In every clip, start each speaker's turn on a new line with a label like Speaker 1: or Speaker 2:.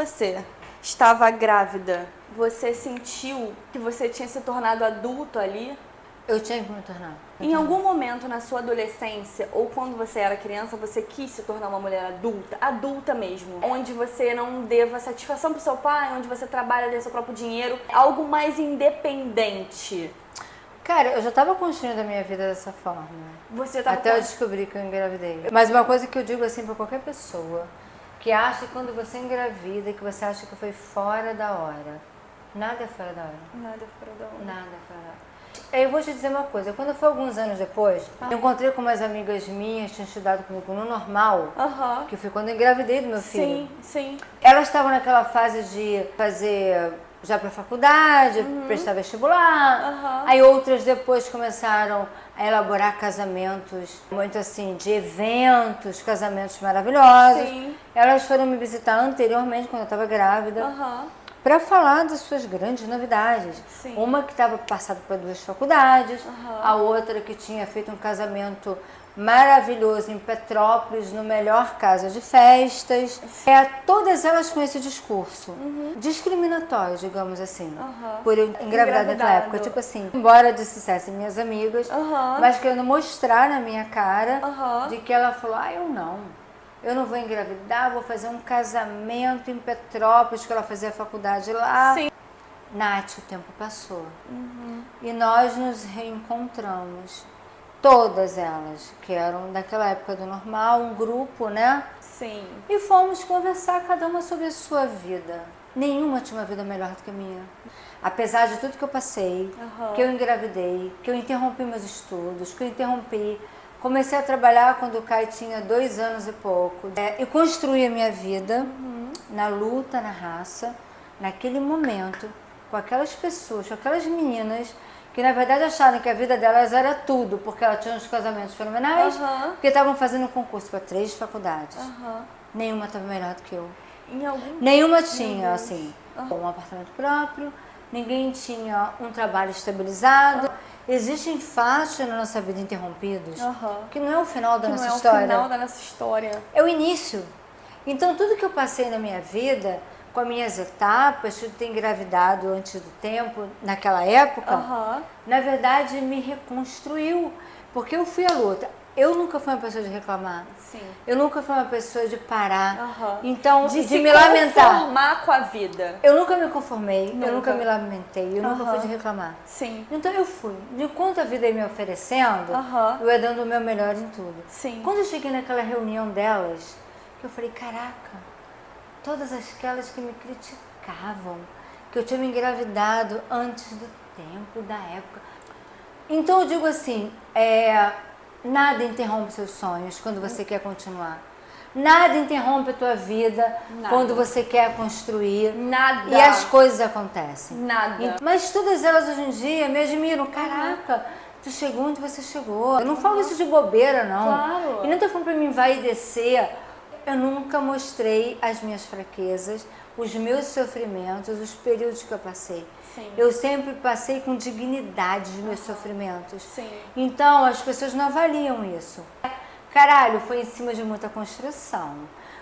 Speaker 1: você estava grávida, você sentiu que você tinha se tornado adulto ali?
Speaker 2: Eu tinha que me tornar.
Speaker 1: Em algum momento na sua adolescência ou quando você era criança, você quis se tornar uma mulher adulta, adulta mesmo, onde você não deva satisfação pro seu pai, onde você trabalha, tem seu próprio dinheiro, algo mais independente?
Speaker 2: Cara, eu já tava construindo a minha vida dessa forma.
Speaker 1: Você tava
Speaker 2: Até eu descobri que eu engravidei. Mas uma coisa que eu digo assim pra qualquer pessoa, que acha que quando você engravida, que você acha que foi fora da hora. Nada é fora da hora.
Speaker 1: Nada fora da hora.
Speaker 2: Nada é fora da hora. Eu vou te dizer uma coisa, quando foi alguns anos depois, eu encontrei com umas amigas minhas que tinham estudado comigo no normal, que foi quando eu engravidei do meu filho.
Speaker 1: Sim.
Speaker 2: Elas estavam naquela fase de fazer já para faculdade, prestar vestibular. Aí outras depois começaram a elaborar casamentos, muito assim, de eventos, casamentos maravilhosos.
Speaker 1: Sim.
Speaker 2: Elas foram me visitar anteriormente, quando eu estava grávida, para falar das suas grandes novidades.
Speaker 1: Sim.
Speaker 2: Uma que estava passando por 2 faculdades, a outra que tinha feito um casamento maravilhoso em Petrópolis, no melhor casa de festas. Todas elas com esse discurso discriminatório, digamos assim, por eu engravidar naquela época. Tipo assim, embora dissessem minhas amigas, mas querendo mostrar na minha cara de que ela falou, eu não vou engravidar, vou fazer um casamento em Petrópolis, que ela fazia faculdade lá.
Speaker 1: Sim.
Speaker 2: Nath, o tempo passou. E nós nos reencontramos. Todas elas, que eram daquela época do normal, um grupo, né?
Speaker 1: Sim.
Speaker 2: E fomos conversar cada uma sobre a sua vida. Nenhuma tinha uma vida melhor do que a minha. Apesar de tudo que eu passei, que eu engravidei, que eu interrompi meus estudos, que eu interrompi. Comecei a trabalhar quando o Caio tinha 2 anos e pouco. E construí a minha vida na luta, na raça, naquele momento, com aquelas pessoas, com aquelas meninas que na verdade acharam que a vida delas era tudo, porque elas tinham uns casamentos fenomenais, porque estavam fazendo um concurso para 3 faculdades. Nenhuma estava melhor do que eu. Nenhuma tinha, assim, um apartamento próprio, ninguém tinha um trabalho estabilizado. Existem fatos na nossa vida interrompidos, que não é o final da nossa história.
Speaker 1: Não é o final da nossa história.
Speaker 2: É o início. Então, tudo que eu passei na minha vida, com as minhas etapas, de ter engravidado antes do tempo, naquela época, na verdade me reconstruiu, porque eu fui à luta. Eu nunca fui uma pessoa de reclamar.
Speaker 1: Sim.
Speaker 2: Eu nunca fui uma pessoa de parar. Então, de
Speaker 1: se
Speaker 2: me lamentar.
Speaker 1: conformar com a vida.
Speaker 2: Eu nunca me conformei, eu nunca me lamentei, eu nunca fui de reclamar.
Speaker 1: Sim.
Speaker 2: Então eu fui. Enquanto a vida ia me oferecendo, eu ia dando o meu melhor em tudo.
Speaker 1: Sim.
Speaker 2: Quando eu cheguei naquela reunião delas, eu falei, caraca, todas aquelas que me criticavam, que eu tinha me engravidado antes do tempo, da época. Então eu digo assim, nada interrompe seus sonhos quando você quer continuar. Nada interrompe a tua vida quando você quer construir.
Speaker 1: Nada.
Speaker 2: E as coisas acontecem.
Speaker 1: Nada.
Speaker 2: Mas todas elas hoje em dia me admiram. Caraca, tu chegou onde você chegou. Eu não falo isso de bobeira, não.
Speaker 1: Claro.
Speaker 2: E não tô falando pra mim vai descer. Eu nunca mostrei as minhas fraquezas, os meus sofrimentos, os períodos que eu passei.
Speaker 1: Sim.
Speaker 2: Eu sempre passei com dignidade os meus sofrimentos.
Speaker 1: Sim.
Speaker 2: Então, as pessoas não avaliam isso. Caralho, foi em cima de muita construção.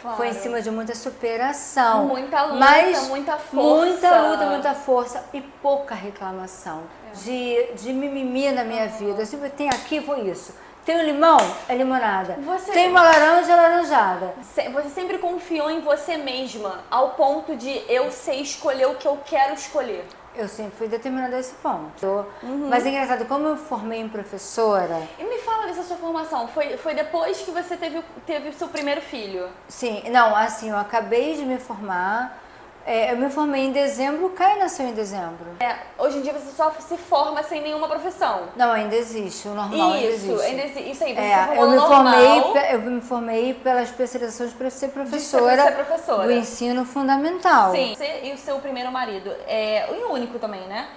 Speaker 1: Claro.
Speaker 2: Foi em cima de muita superação.
Speaker 1: Muita luta,
Speaker 2: mas
Speaker 1: muita força.
Speaker 2: Muita luta, muita força e pouca reclamação. De mimimi na minha vida. Eu sempre tenho aqui, foi isso. Tem um limão? É limonada. Tem uma laranja? É laranjada.
Speaker 1: Você sempre confiou em você mesma, ao ponto de eu sei escolher o que eu quero escolher.
Speaker 2: Eu sempre fui determinada a esse ponto. Mas é engraçado, como eu formei em professora...
Speaker 1: E me fala dessa sua formação, foi depois que você teve o seu primeiro filho?
Speaker 2: Sim, não, assim, eu acabei de me formar, eu me formei em dezembro, o Caio nasceu em dezembro.
Speaker 1: Hoje em dia você só se forma sem nenhuma profissão.
Speaker 2: Não, ainda existe, o normal ainda existe.
Speaker 1: Isso aí, você se formou no normal.
Speaker 2: Eu me formei pela especialização de ser
Speaker 1: professora
Speaker 2: do ensino fundamental.
Speaker 1: Sim, você e o seu primeiro marido, e o único também, né?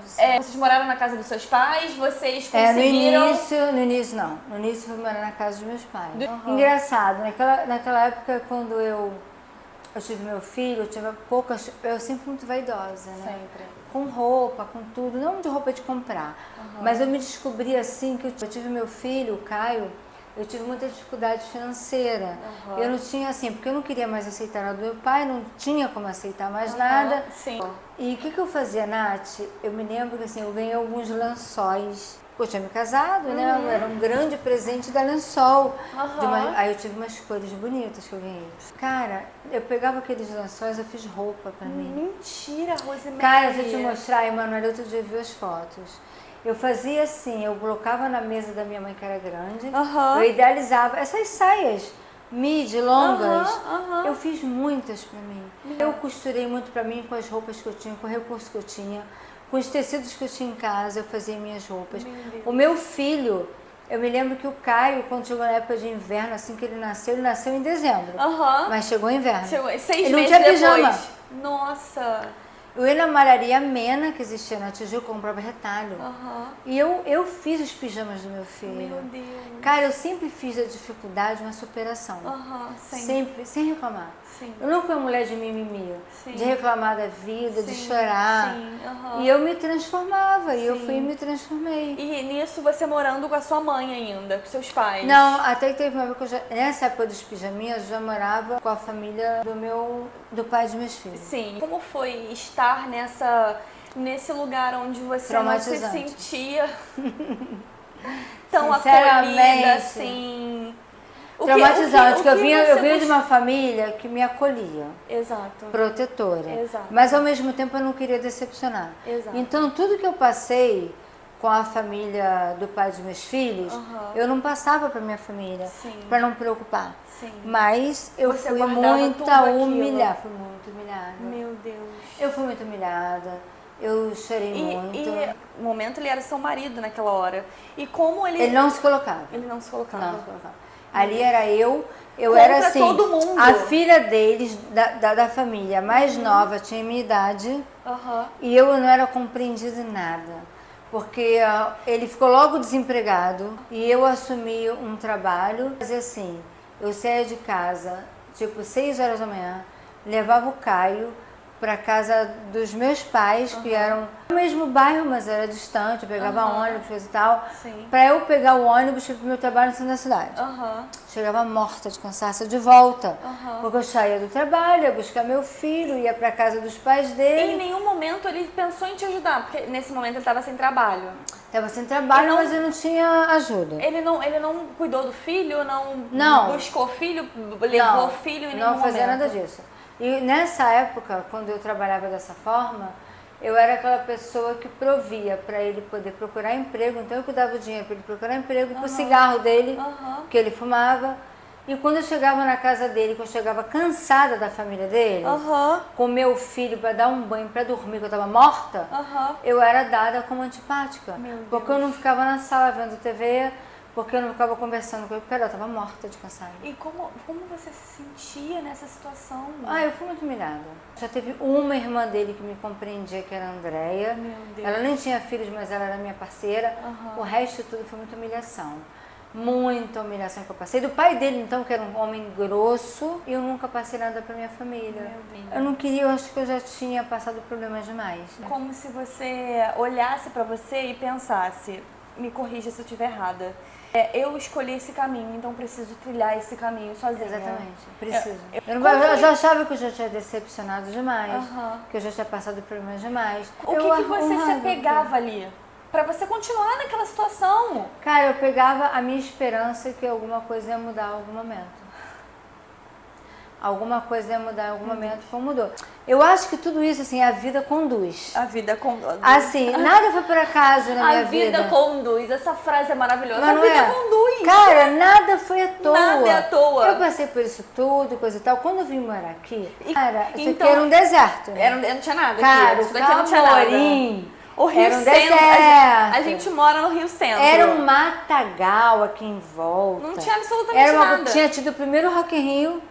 Speaker 2: Vocês
Speaker 1: moraram na casa dos seus pais, vocês conseguiram...
Speaker 2: No início não. No início eu fui morar na casa dos meus pais. Engraçado, naquela época quando eu tive meu filho, eu sempre fui muito vaidosa, né?
Speaker 1: Sempre.
Speaker 2: Com roupa, com tudo, não de roupa de comprar. Mas eu me descobri assim que eu tive meu filho, o Caio, eu tive muita dificuldade financeira. Eu não tinha assim, porque eu não queria mais aceitar nada do meu pai, não tinha como aceitar mais nada.
Speaker 1: Sim.
Speaker 2: E o que eu fazia, Nath? Eu me lembro que assim, eu ganhei alguns lençóis. Eu tinha me casado, né? Era um grande presente da Lençol. Aí eu tive umas cores bonitas que eu ganhei. Cara, eu pegava aqueles lençóis, eu fiz roupa pra mim.
Speaker 1: Mentira, Rosemary.
Speaker 2: Cara, se eu te mostrar, Emanuela, outro dia eu vi as fotos. Eu fazia assim, eu colocava na mesa da minha mãe, que era grande, eu idealizava essas saias midi, longas, eu fiz muitas pra mim. Eu costurei muito pra mim com as roupas que eu tinha, com o recurso que eu tinha, com os tecidos que eu tinha em casa, eu fazia minhas roupas. O meu filho, eu me lembro que o Caio, quando chegou na época de inverno, assim que ele nasceu em dezembro, mas chegou inverno.
Speaker 1: Seis
Speaker 2: ele não
Speaker 1: meses
Speaker 2: tinha
Speaker 1: depois.
Speaker 2: pijama.
Speaker 1: Nossa!
Speaker 2: Eu ia na malharia Mena, que existia na Tijuca, comprava retalho. E eu fiz os pijamas do meu filho.
Speaker 1: Meu Deus.
Speaker 2: Cara, eu sempre fiz da dificuldade uma superação. Sempre, sem reclamar.
Speaker 1: Sim.
Speaker 2: Eu não fui uma mulher de mimimi,
Speaker 1: Sim.
Speaker 2: de reclamar da vida, de
Speaker 1: Sim.
Speaker 2: chorar.
Speaker 1: Sim.
Speaker 2: E eu me transformava, e eu fui e me transformei.
Speaker 1: E nisso você morando com a sua mãe ainda, com seus pais?
Speaker 2: Não, até que teve uma época que nessa época dos pijaminhas, eu já morava com a família do pai dos meus filhos.
Speaker 1: Sim. Como foi estar nesse lugar onde você não se sentia tão acolhida, assim?
Speaker 2: Traumatizante, porque eu vinha de uma família que me acolhia.
Speaker 1: Exato.
Speaker 2: Protetora.
Speaker 1: Exato.
Speaker 2: Mas ao mesmo tempo eu não queria decepcionar.
Speaker 1: Exato.
Speaker 2: Então tudo que eu passei com a família do pai dos meus filhos, eu não passava para minha família, para não me preocupar.
Speaker 1: Sim.
Speaker 2: Mas eu
Speaker 1: Você
Speaker 2: fui
Speaker 1: guardava
Speaker 2: muito
Speaker 1: tudo
Speaker 2: humilhada. Fui muito humilhada.
Speaker 1: Meu Deus.
Speaker 2: Eu fui muito humilhada. Eu chorei muito.
Speaker 1: E no momento ele era seu marido naquela hora. E como ele...
Speaker 2: Ele não se colocava.
Speaker 1: Ele não se colocava.
Speaker 2: Não se colocava. Ali era eu
Speaker 1: Contra
Speaker 2: era assim,
Speaker 1: todo mundo.
Speaker 2: a filha deles, da família mais nova, tinha minha idade, e eu não era compreendida em nada, porque ele ficou logo desempregado, e eu assumi um trabalho, mas assim, eu saía de casa, tipo 6 horas da manhã, levava o Caio para casa dos meus pais, que eram no mesmo bairro, mas era distante, eu pegava ônibus, coisa e tal, para eu pegar o ônibus para o meu trabalho no centro da cidade. Chegava morta de cansaço de volta, porque eu saía do trabalho, ia buscar meu filho, ia para casa dos pais dele.
Speaker 1: Em nenhum momento ele pensou em te ajudar, porque nesse momento ele estava sem trabalho.
Speaker 2: Estava sem trabalho, mas eu não tinha ajuda.
Speaker 1: Ele não cuidou do filho, não buscou filho, levou o filho em nenhum momento?
Speaker 2: Não fazia nada disso. E nessa época, quando eu trabalhava dessa forma, eu era aquela pessoa que provia para ele poder procurar emprego. Então eu cuidava do dinheiro para ele procurar emprego, para o cigarro dele, que ele fumava. E quando eu chegava na casa dele, que eu chegava cansada da família dele, com meu filho para dar um banho, para dormir, que eu estava morta, eu era dada como antipática. Porque eu não ficava na sala vendo TV, porque eu não ficava conversando com ele, porque eu estava morta de cansaço.
Speaker 1: E como você se sentia nessa situação?
Speaker 2: Eu fui muito humilhada. Só teve uma irmã dele que me compreendia, que era a Andréia. Ela nem tinha filhos, mas ela era minha parceira. O resto tudo foi muita humilhação. Muita humilhação que eu passei. Do pai dele, então, que era um homem grosso, e eu nunca passei nada pra minha família. Eu não queria, eu acho que eu já tinha passado problemas demais.
Speaker 1: Como se você olhasse pra você e pensasse, me corrija se eu estiver errada. Eu escolhi esse caminho, então preciso trilhar esse caminho sozinha.
Speaker 2: Exatamente, preciso. Eu já achava que eu já tinha decepcionado demais, que eu já tinha passado problemas demais.
Speaker 1: O que você se apegava ali? Pra você continuar naquela situação?
Speaker 2: Cara, eu pegava a minha esperança que alguma coisa ia mudar em algum momento. Alguma coisa ia mudar em algum momento, como mudou. Eu acho que tudo isso, assim, a vida conduz.
Speaker 1: A vida conduz.
Speaker 2: Assim, nada foi por acaso na minha vida.
Speaker 1: A vida conduz. Essa frase é maravilhosa.
Speaker 2: Mas
Speaker 1: a vida conduz.
Speaker 2: Cara, nada foi à toa.
Speaker 1: Nada é à toa.
Speaker 2: Eu passei por isso tudo, coisa e tal. Quando eu vim morar aqui, cara, isso aqui era um deserto.
Speaker 1: Né? Não tinha nada
Speaker 2: cara,
Speaker 1: aqui. Isso daqui não tinha nada. O Rio
Speaker 2: era um
Speaker 1: Centro.
Speaker 2: deserto.
Speaker 1: A gente mora no Rio Centro.
Speaker 2: Era um matagal aqui em volta.
Speaker 1: Não tinha absolutamente nada.
Speaker 2: Tinha tido o primeiro Rock in Rio.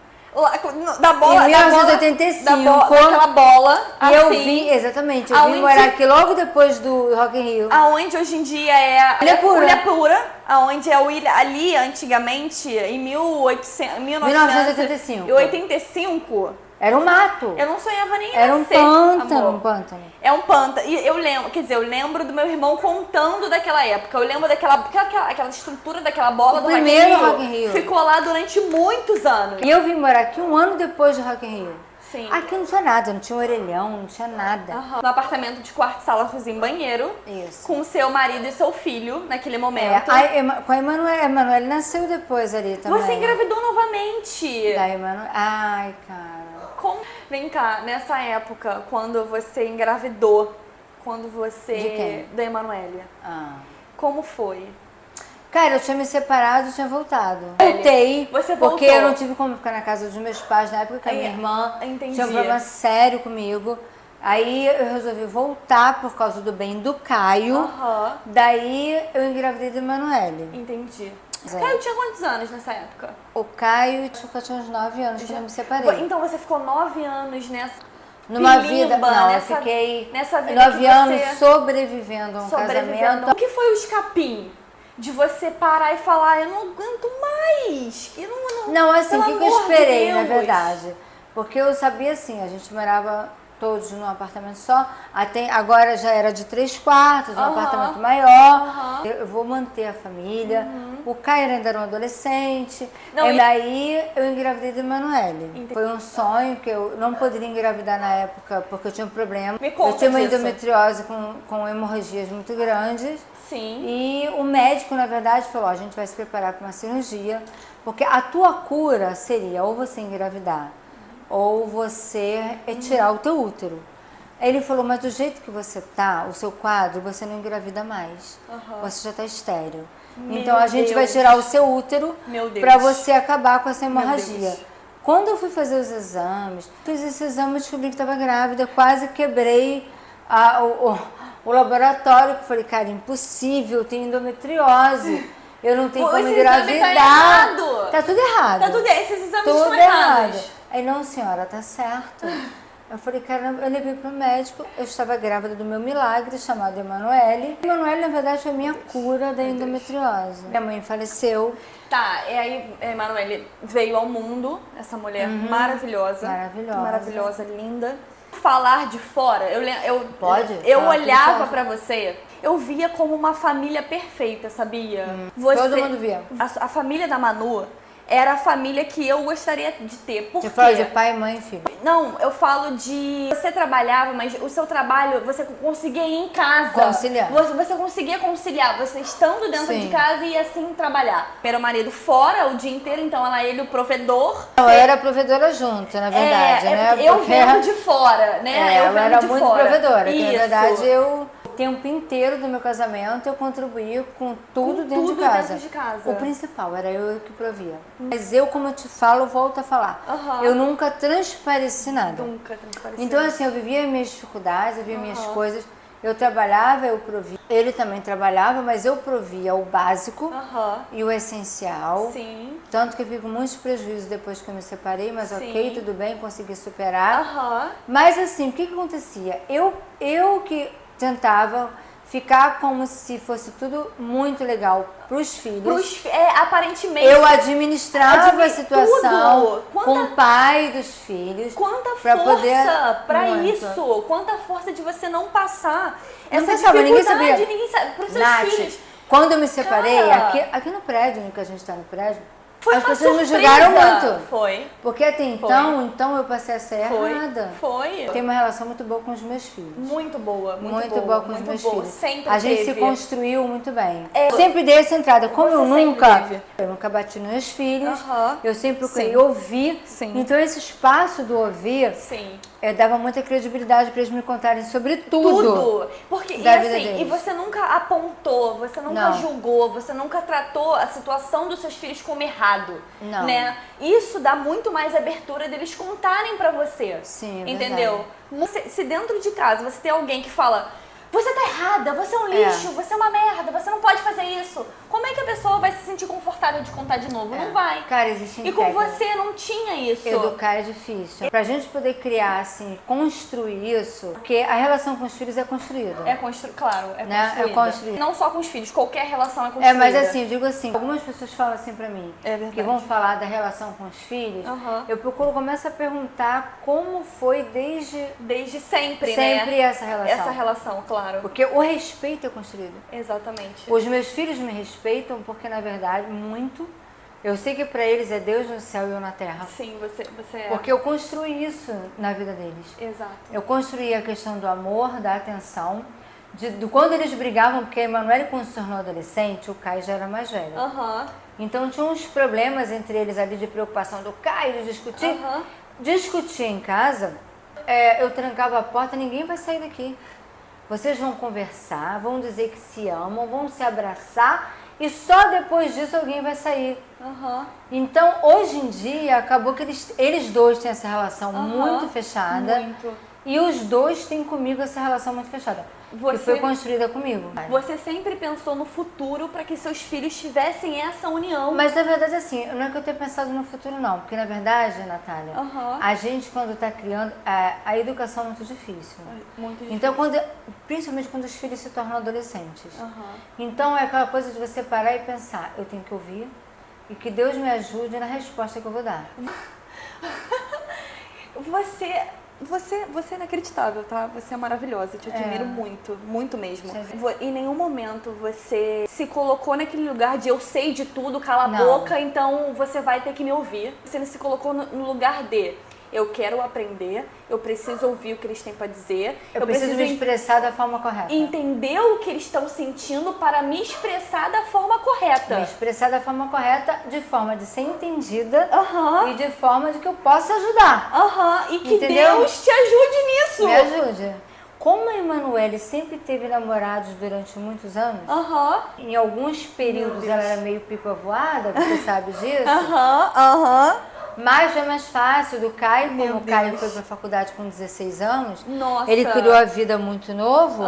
Speaker 1: Da bola,
Speaker 2: em 1985.
Speaker 1: Daquela bola.
Speaker 2: E
Speaker 1: assim,
Speaker 2: eu vim, exatamente, eu vim morar aqui logo depois do Rock in Rio.
Speaker 1: Aonde hoje em dia é Ilhapura, aonde é ali antigamente, em 1985,
Speaker 2: Era um mato.
Speaker 1: Eu não sonhava nem em
Speaker 2: Era um
Speaker 1: nascer,
Speaker 2: pântano,
Speaker 1: amor.
Speaker 2: um pântano.
Speaker 1: É um pântano. E eu lembro, quer dizer, eu lembro do meu irmão contando daquela época. Eu lembro aquela estrutura daquela bola
Speaker 2: O
Speaker 1: do
Speaker 2: primeiro
Speaker 1: Rock in
Speaker 2: Rock in Rio.
Speaker 1: Ficou lá durante muitos anos.
Speaker 2: E eu vim morar aqui um ano depois do Rock in Rio.
Speaker 1: Sim.
Speaker 2: Aqui não tinha nada, não tinha orelhão, não tinha nada.
Speaker 1: Aham. No apartamento de quarto, sala, cozinha e banheiro.
Speaker 2: Isso.
Speaker 1: Com seu marido e seu filho naquele
Speaker 2: É,
Speaker 1: momento.
Speaker 2: com a Emanuele nasceu depois ali também.
Speaker 1: Você engravidou novamente.
Speaker 2: Da Emanuele. Ai, cara.
Speaker 1: Como... Vem cá, nessa época, quando você engravidou, quando você...
Speaker 2: De quem?
Speaker 1: Da Emanuele.
Speaker 2: Ah.
Speaker 1: Como foi?
Speaker 2: Cara, eu tinha me separado e tinha voltado. Voltei,
Speaker 1: Você
Speaker 2: porque
Speaker 1: voltou.
Speaker 2: eu não tive como ficar na casa dos meus pais na época que a minha irmã
Speaker 1: entendi.
Speaker 2: tinha um problema sério comigo. Aí eu resolvi voltar por causa do bem do Caio.
Speaker 1: Aham.
Speaker 2: Daí eu engravidei da Emanuele.
Speaker 1: Entendi.
Speaker 2: É.
Speaker 1: Caio tinha quantos anos nessa época?
Speaker 2: O Caio, acho que eu tinha uns 9 anos quando eu me separei.
Speaker 1: Então você ficou 9 anos nessa...
Speaker 2: Numa
Speaker 1: pilimba,
Speaker 2: vida, não,
Speaker 1: nessa,
Speaker 2: eu fiquei
Speaker 1: nessa vida
Speaker 2: 9
Speaker 1: que
Speaker 2: anos
Speaker 1: você
Speaker 2: sobrevivendo a um casamento.
Speaker 1: O que foi o escapim? De você parar e falar, eu não aguento mais. Eu não,
Speaker 2: Não, assim, o
Speaker 1: pelo
Speaker 2: que eu
Speaker 1: amor de
Speaker 2: esperei, na
Speaker 1: Deus.
Speaker 2: verdade? Porque eu sabia assim, a gente morava todos num apartamento só, até agora já era de 3 quartos, um apartamento maior. Eu vou manter a família. O Caio ainda era um adolescente.
Speaker 1: Não,
Speaker 2: e daí eu engravidei da Emanuele. Foi um sonho que eu não poderia engravidar na época porque eu tinha um problema.
Speaker 1: Me conta
Speaker 2: eu tinha uma
Speaker 1: disso.
Speaker 2: endometriose com hemorragias muito grandes.
Speaker 1: Sim.
Speaker 2: E o médico, na verdade, falou, ó, a gente vai se preparar para uma cirurgia, porque a tua cura seria ou você engravidar, ou você retirar o teu útero. Aí ele falou, mas do jeito que você tá, o seu quadro, você não engravida mais. Você já tá estéril. Então a gente vai tirar o seu útero para você acabar com essa hemorragia. Quando eu fui fazer os exames, fiz esse exame, descobri que estava grávida, quase quebrei o laboratório, que eu falei, cara, impossível, eu tenho endometriose. Eu não tenho como engravidar.
Speaker 1: Tá errado.
Speaker 2: Tá tudo errado.
Speaker 1: Tá tudo esses exames
Speaker 2: Tudo
Speaker 1: estão
Speaker 2: errado.
Speaker 1: errados.
Speaker 2: Aí, não, senhora, tá certo. Eu falei, caramba, eu levei pro médico, eu estava grávida do meu milagre, chamado Emanuele. Emanuele, na verdade, foi a minha cura da endometriose. Minha mãe faleceu.
Speaker 1: Tá, e aí a Emanuele veio ao mundo, essa mulher maravilhosa.
Speaker 2: Maravilhosa.
Speaker 1: Maravilhosa, linda. Falar de fora,
Speaker 2: Pode?
Speaker 1: Eu
Speaker 2: Fala,
Speaker 1: olhava
Speaker 2: pode.
Speaker 1: pra você, eu via como uma família perfeita, sabia?
Speaker 2: Todo mundo via.
Speaker 1: A família da Manu era a família que eu gostaria de ter. Por
Speaker 2: Você
Speaker 1: quê?
Speaker 2: fala de pai, mãe e filho.
Speaker 1: Não, eu falo de... Você trabalhava, mas o seu trabalho, você conseguia ir em casa.
Speaker 2: Conciliar.
Speaker 1: Você conseguia conciliar, você estando dentro
Speaker 2: Sim.
Speaker 1: de casa e assim trabalhar. Era o marido fora o dia inteiro, então ele o provedor.
Speaker 2: Eu era provedora junto, na verdade, né?
Speaker 1: Eu
Speaker 2: Porque
Speaker 1: vendo de fora, né?
Speaker 2: eu
Speaker 1: vendo
Speaker 2: era
Speaker 1: de
Speaker 2: muito
Speaker 1: fora.
Speaker 2: provedora. Que,
Speaker 1: Isso.
Speaker 2: na verdade, eu o tempo inteiro do meu casamento eu contribuía com tudo,
Speaker 1: Com
Speaker 2: dentro,
Speaker 1: tudo
Speaker 2: de casa.
Speaker 1: dentro de casa.
Speaker 2: O principal era eu que provia. Mas eu, como eu te falo, volto a falar.
Speaker 1: Aham.
Speaker 2: Eu nunca transpareci nada.
Speaker 1: Nunca transpareceu.
Speaker 2: Então, assim, eu vivia minhas dificuldades, eu vivia minhas coisas. Eu trabalhava, eu provia. Ele também trabalhava, mas eu provia o básico e o essencial.
Speaker 1: Sim.
Speaker 2: Tanto que eu fico com muitos prejuízos depois que eu me separei, mas
Speaker 1: Sim.
Speaker 2: ok, tudo bem, consegui superar.
Speaker 1: Aham.
Speaker 2: Mas assim, o que acontecia? Eu que tentava ficar como se fosse tudo muito legal pros filhos.
Speaker 1: Aparentemente.
Speaker 2: Eu administrava a situação
Speaker 1: tudo.
Speaker 2: com o pai dos filhos.
Speaker 1: Quanta
Speaker 2: pra
Speaker 1: força
Speaker 2: poder-
Speaker 1: pra
Speaker 2: Muito.
Speaker 1: isso! Quanta força de você não passar
Speaker 2: Não
Speaker 1: essa
Speaker 2: passava, ninguém
Speaker 1: dificuldade,
Speaker 2: sabia.
Speaker 1: ninguém sabe. Pros seus
Speaker 2: Nath,
Speaker 1: filhos.
Speaker 2: quando eu me separei,
Speaker 1: Cara.
Speaker 2: aqui no prédio, no que a gente tá no prédio,
Speaker 1: Foi
Speaker 2: as
Speaker 1: uma
Speaker 2: pessoas me
Speaker 1: surpresa.
Speaker 2: julgaram muito.
Speaker 1: Foi.
Speaker 2: Porque até então eu passei a ser errada.
Speaker 1: Foi.
Speaker 2: Eu tenho uma relação muito boa com os meus filhos.
Speaker 1: Muito boa,
Speaker 2: Muito boa com os
Speaker 1: muito
Speaker 2: meus
Speaker 1: boa.
Speaker 2: filhos.
Speaker 1: Sempre
Speaker 2: a gente se
Speaker 1: teve.
Speaker 2: construiu muito bem.
Speaker 1: É.
Speaker 2: Eu sempre dei essa entrada. Como eu
Speaker 1: Você sempre
Speaker 2: nunca,
Speaker 1: teve.
Speaker 2: eu nunca bati nos meus filhos,
Speaker 1: Aham.
Speaker 2: eu sempre procurei
Speaker 1: Sim.
Speaker 2: ouvir.
Speaker 1: Sim.
Speaker 2: Então esse espaço do ouvir
Speaker 1: Sim.
Speaker 2: dava muita credibilidade para eles me contarem sobre tudo.
Speaker 1: Tudo. Porque, e
Speaker 2: da vida
Speaker 1: assim,
Speaker 2: deles.
Speaker 1: e você nunca apontou, você nunca
Speaker 2: Não.
Speaker 1: julgou, você nunca tratou a situação dos seus filhos como errado.
Speaker 2: Não.
Speaker 1: Né? Isso dá muito mais abertura deles contarem pra você.
Speaker 2: Sim, é
Speaker 1: entendeu? Se dentro de casa você tem alguém que fala, você tá errada, você é um lixo, você é uma merda, você não pode fazer isso. Como é que a pessoa vai se sentir confortável de contar de novo? Não vai.
Speaker 2: Cara, existe
Speaker 1: E com você não tinha isso.
Speaker 2: Educar é difícil. Pra gente poder criar, assim, construir isso, porque a relação com os filhos é construída.
Speaker 1: Claro,
Speaker 2: né? É construída.
Speaker 1: Não só com os filhos, qualquer relação é construída.
Speaker 2: Mas assim, eu digo assim, algumas pessoas falam assim pra mim, que vão falar da relação com os filhos, eu procuro começar a perguntar como foi
Speaker 1: desde sempre,
Speaker 2: né? Essa relação.
Speaker 1: Essa relação, claro.
Speaker 2: Porque o respeito é construído.
Speaker 1: Exatamente.
Speaker 2: Os meus filhos me respeitam porque, na verdade, eu sei que pra eles é Deus no céu e eu na terra.
Speaker 1: Sim, você é.
Speaker 2: Porque eu construí isso na vida deles.
Speaker 1: Exato.
Speaker 2: Eu construí a questão do amor, da atenção, quando eles brigavam, porque a Emanuele, quando se tornou adolescente, o Caio já era mais velho. Então tinha uns problemas entre eles ali de preocupação do Caio, de discutir. Discutir em casa, eu trancava a porta, ninguém vai sair daqui. Vocês vão conversar, vão dizer que se amam, vão se abraçar e só depois disso alguém vai sair. Então, hoje em dia, acabou que eles dois têm essa relação muito fechada. E os dois têm comigo essa relação muito fechada. Que foi construída comigo.
Speaker 1: Você sempre pensou no futuro para que seus filhos tivessem essa união.
Speaker 2: Mas na verdade, assim, não é que eu tenha pensado no futuro, não. Porque na verdade, Natália, a gente quando está criando, a educação é muito difícil.
Speaker 1: Muito difícil.
Speaker 2: Então, principalmente quando os filhos se tornam adolescentes. Então é aquela coisa de você parar e pensar, eu tenho que ouvir e que Deus me ajude na resposta que eu vou dar.
Speaker 1: Você é inacreditável, tá? Você é maravilhosa, eu te admiro muito, muito mesmo. Em nenhum momento você se colocou naquele lugar de eu sei de tudo, cala a boca, então você vai ter que me ouvir. Você não se colocou no lugar de eu quero aprender, eu preciso ouvir o que eles têm para dizer.
Speaker 2: Eu preciso me expressar da forma correta.
Speaker 1: Entender o que eles estão sentindo para me expressar da forma correta.
Speaker 2: Me expressar da forma correta, de forma de ser entendida e de forma de que eu possa ajudar.
Speaker 1: E que Deus te ajude nisso.
Speaker 2: Me ajude. Como a Emanuele sempre teve namorados durante muitos anos, em alguns períodos ela era meio pipa voada, você sabe disso? Mas é mais fácil do Caio, como o Caio foi para a faculdade com 16 anos, ele criou a vida muito novo,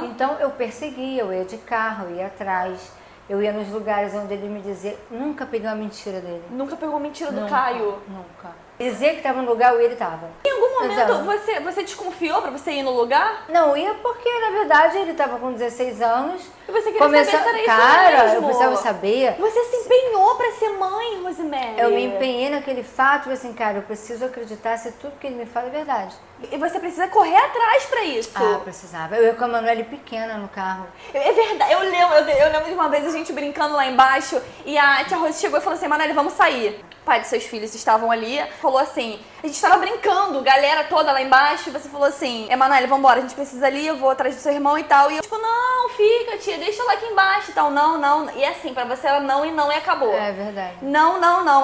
Speaker 2: então eu perseguia, eu ia de carro, eu ia atrás, eu ia nos lugares onde ele me dizia, nunca peguei uma mentira dele.
Speaker 1: Nunca pegou uma mentira do Caio?
Speaker 2: Nunca. Dizer que estava no lugar, ele estava.
Speaker 1: Em algum momento você desconfiou para você ir no lugar?
Speaker 2: Não, ia porque na verdade ele estava com 16 anos.
Speaker 1: E você queria saber se era isso mesmo?
Speaker 2: Eu precisava saber.
Speaker 1: Você se empenhou para ser mãe, Rosemary.
Speaker 2: Eu me empenhei naquele fato, assim, cara, eu preciso acreditar se tudo que ele me fala é verdade.
Speaker 1: E você precisa correr atrás pra isso.
Speaker 2: Precisava. Eu ia com a Emanuele pequena no carro.
Speaker 1: É verdade. Eu lembro de uma vez a gente brincando lá embaixo e a tia Rose chegou e falou assim, Emanuele, vamos sair. O pai de seus filhos estavam ali, falou assim, a gente tava brincando, galera toda lá embaixo, e você falou assim, Emanuele, vambora, a gente precisa ali, eu vou atrás do seu irmão e tal. E eu, tipo, não, fica, tia, deixa ela aqui embaixo e tal. Não. E assim, pra você ela não e acabou.
Speaker 2: É verdade.
Speaker 1: Não,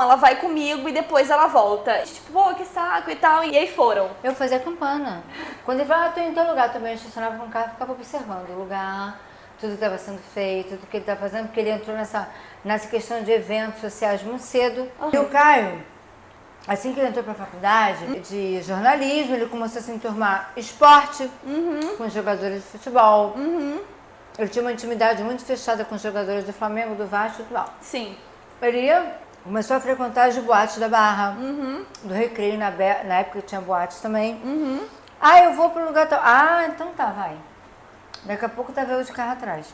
Speaker 1: ela vai comigo e depois ela volta. Tipo, pô, que saco e tal. E aí foram.
Speaker 2: Eu fazia campana. Quando ele falava, tô em tal lugar, também eu estacionava com o carro e ficava observando o lugar, tudo que estava sendo feito, tudo que ele estava fazendo, porque ele entrou nessa questão de eventos sociais muito cedo. E o Caio, assim que ele entrou para a faculdade de jornalismo, ele começou a se enturmar esporte com os jogadores de futebol. Ele tinha uma intimidade muito fechada com os jogadores do Flamengo, do Vasco e tudo mal.
Speaker 1: Sim.
Speaker 2: Ele começou a frequentar as boates da Barra, do Recreio, na época tinha boates também. Eu vou pro lugar tal. Então tá, vai. Daqui a pouco tava eu de carro atrás.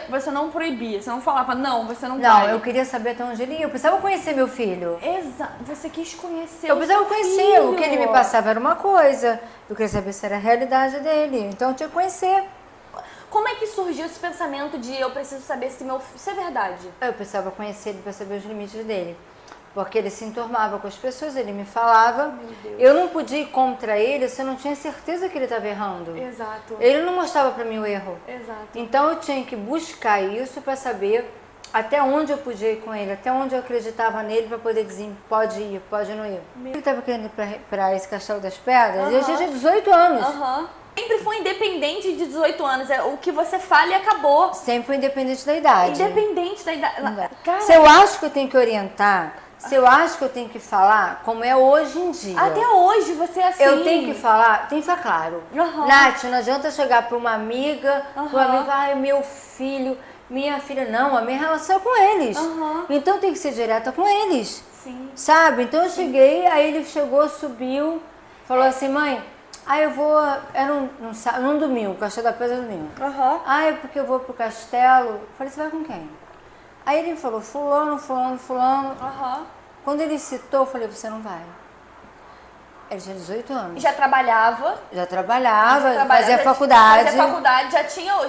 Speaker 1: Você não proibia, você não falava, não, você não vai.
Speaker 2: Não, eu queria saber até onde ele ia. Eu precisava conhecer meu filho.
Speaker 1: Exato, você quis conhecer
Speaker 2: Eu precisava conhecer. O que ele me passava era uma coisa. Eu queria saber se era a realidade dele. Então eu tinha que conhecer.
Speaker 1: Como é que surgiu esse pensamento de eu preciso saber se meu filho... Isso é verdade?
Speaker 2: Eu precisava conhecer ele para saber os limites dele. Porque ele se enturmava com as pessoas, ele me falava. Eu não podia ir contra ele se eu não tinha certeza que ele estava errando.
Speaker 1: Exato.
Speaker 2: Ele não mostrava para mim o erro.
Speaker 1: Exato.
Speaker 2: Então eu tinha que buscar isso para saber até onde eu podia ir com ele, até onde eu acreditava nele para poder dizer pode ir, pode não ir. Ele estava querendo ir para esse Castelo das Pedras e eu já tinha 18 anos.
Speaker 1: Sempre foi independente de 18 anos. O que você fala e acabou.
Speaker 2: Sempre foi independente da idade.
Speaker 1: Independente da idade. Cara,
Speaker 2: se eu acho que eu tenho que orientar, Se eu acho que eu tenho que falar, como é hoje em dia.
Speaker 1: Até hoje você é assim.
Speaker 2: Eu tenho que falar, tem que ficar claro.
Speaker 1: Uhum.
Speaker 2: Nath, não adianta chegar para uma amiga,
Speaker 1: Uhum.
Speaker 2: para um amigo, ai, meu filho, minha filha. Não, a minha relação é com eles.
Speaker 1: Uhum.
Speaker 2: Então tem que ser direta com eles.
Speaker 1: Sim.
Speaker 2: Sabe? Então eu cheguei, aí ele chegou, subiu, falou assim, mãe, eu vou, era num domingo, Castelo da Pedra domingo.
Speaker 1: Uhum.
Speaker 2: É porque eu vou pro castelo. Eu falei, você vai com quem? Aí ele falou, fulano, fulano, fulano.
Speaker 1: Uhum.
Speaker 2: Quando ele citou, eu falei, você não vai. Ele tinha 18 anos.
Speaker 1: Já trabalhava.
Speaker 2: Já trabalhava, fazia faculdade.
Speaker 1: Fazia faculdade,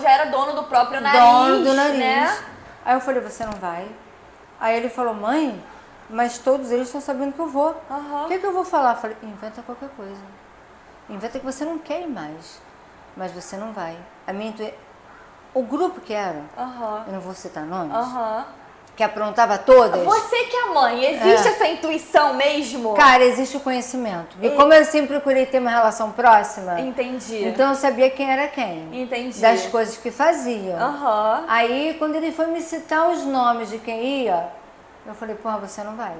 Speaker 1: já era dono do próprio nariz.
Speaker 2: Dono do nariz.
Speaker 1: Né?
Speaker 2: Aí eu falei, você não vai? Aí ele falou, mãe, mas todos eles estão sabendo que eu vou.
Speaker 1: Uhum.
Speaker 2: O que eu vou falar? Eu falei, inventa qualquer coisa. Inventa que você não quer ir mais. Mas você não vai. O grupo que era, eu não vou citar nomes, que aprontava todas.
Speaker 1: Você que é mãe, existe essa intuição mesmo?
Speaker 2: Cara, existe o conhecimento. E como eu sempre procurei ter uma relação próxima,
Speaker 1: entendi.
Speaker 2: Então eu sabia quem era quem.
Speaker 1: Entendi.
Speaker 2: Das coisas que faziam. Aí, quando ele foi me citar os nomes de quem ia, eu falei, porra, você não vai.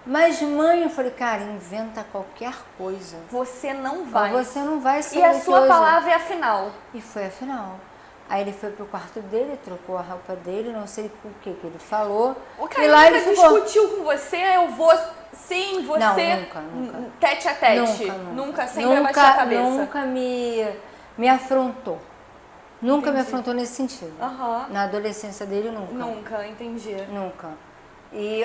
Speaker 2: Mas mãe, eu falei, cara, inventa qualquer coisa.
Speaker 1: Você não vai.
Speaker 2: Você não vai saber.
Speaker 1: E a sua palavra é a final.
Speaker 2: E foi a final. Aí ele foi pro quarto dele, trocou a roupa dele, não sei por que ele falou.
Speaker 1: O cara
Speaker 2: e lá
Speaker 1: nunca discutiu com você, eu vou sim, você.
Speaker 2: Não, nunca.
Speaker 1: Tete a tete. Nunca sempre abaixou a cabeça.
Speaker 2: Nunca me afrontou. Nunca me afrontou nesse sentido. Na adolescência dele, nunca.
Speaker 1: Nunca, entendi.
Speaker 2: Nunca.
Speaker 1: E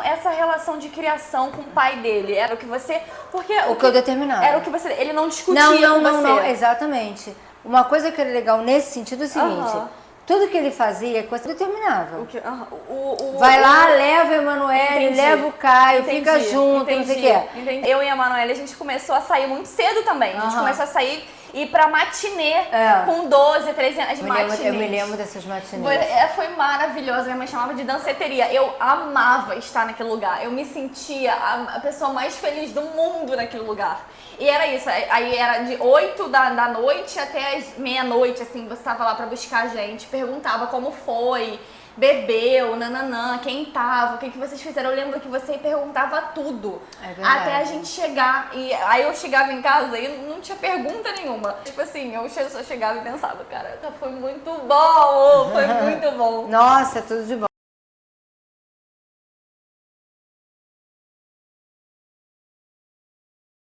Speaker 1: essa relação de criação com o pai dele, era o que você... Porque
Speaker 2: o que eu determinava.
Speaker 1: Era o que você... Ele não discutia com você.
Speaker 2: Não, exatamente. Uma coisa que era legal nesse sentido é o seguinte, tudo que ele fazia, que você determinava. Vai lá, leva a Emanuele, leva o Caio, fica junto, não sei o quê.
Speaker 1: Eu e a Emanuele, a gente começou a sair muito cedo também. A gente começou a sair e ir pra matinê com 12, 13 anos.
Speaker 2: Eu me lembro dessas matinês.
Speaker 1: Foi maravilhosa, minha mãe chamava de danceteria. Eu amava estar naquele lugar. Eu me sentia a pessoa mais feliz do mundo naquele lugar. E era isso, aí era de 8 da noite até as meia-noite, assim, você tava lá pra buscar a gente, perguntava como foi, bebeu, nananã, quem tava, o que vocês fizeram. Eu lembro que você perguntava tudo, até a gente chegar. E aí eu chegava em casa e não tinha pergunta nenhuma. Tipo assim, eu só chegava e pensava, cara, foi muito bom, foi muito bom.
Speaker 2: Nossa, tudo de bom.